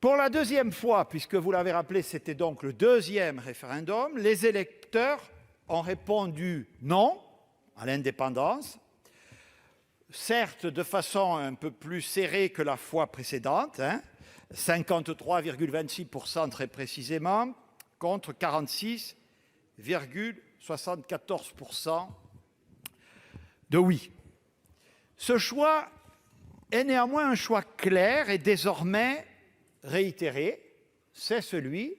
Pour la deuxième fois, puisque vous l'avez rappelé, c'était donc le deuxième référendum, les électeurs ont répondu non à l'indépendance, certes de façon un peu plus serrée que la fois précédente, 53,26% très précisément, contre 46,74% de oui. Ce choix est néanmoins un choix clair et désormais réitéré, c'est celui,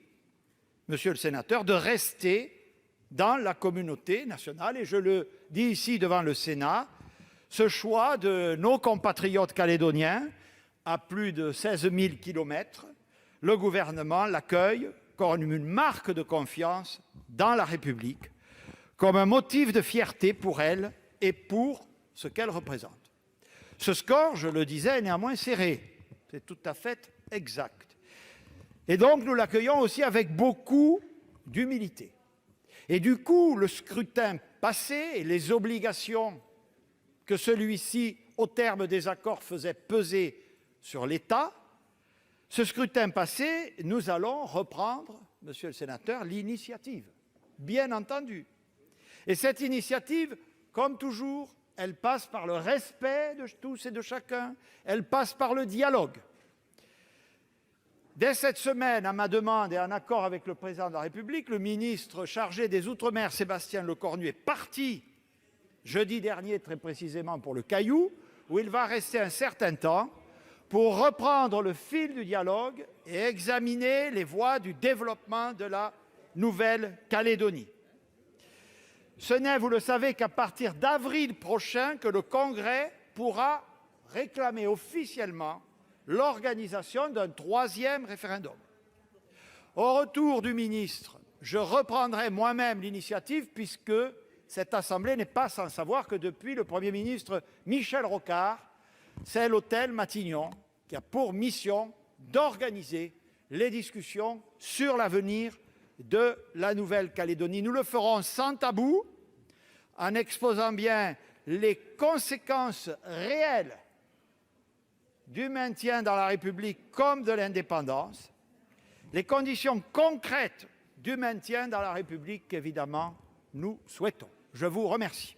monsieur le sénateur, de rester dans la communauté nationale. Et je le dis ici devant le Sénat, ce choix de nos compatriotes calédoniens, à plus de 16 000 kilomètres, le gouvernement l'accueille comme une marque de confiance dans la République, comme un motif de fierté pour elle et pour ce qu'elle représente. Ce score, je le disais, est néanmoins serré. C'est tout à fait exact. Et donc, nous l'accueillons aussi avec beaucoup d'humilité. Et du coup, le scrutin passé et les obligations que celui-ci, au terme des accords, faisait peser sur l'État, ce scrutin passé, nous allons reprendre, monsieur le sénateur, l'initiative, bien entendu. Et cette initiative, comme toujours, elle passe par le respect de tous et de chacun, elle passe par le dialogue. Dès cette semaine, à ma demande et en accord avec le président de la République, le ministre chargé des Outre-mer, Sébastien Lecornu, est parti jeudi dernier, très précisément pour le Caillou, où il va rester un certain temps pour reprendre le fil du dialogue et examiner les voies du développement de la Nouvelle-Calédonie. Ce n'est, vous le savez, qu'à partir d'avril prochain que le Congrès pourra réclamer officiellement l'organisation d'un troisième référendum. Au retour du ministre, je reprendrai moi-même l'initiative puisque cette Assemblée n'est pas sans savoir que depuis le Premier ministre Michel Rocard, c'est l'hôtel Matignon qui a pour mission d'organiser les discussions sur l'avenir de la Nouvelle-Calédonie. Nous le ferons sans tabou, en exposant bien les conséquences réelles du maintien dans la République comme de l'indépendance, les conditions concrètes du maintien dans la République qu'évidemment nous souhaitons. Je vous remercie.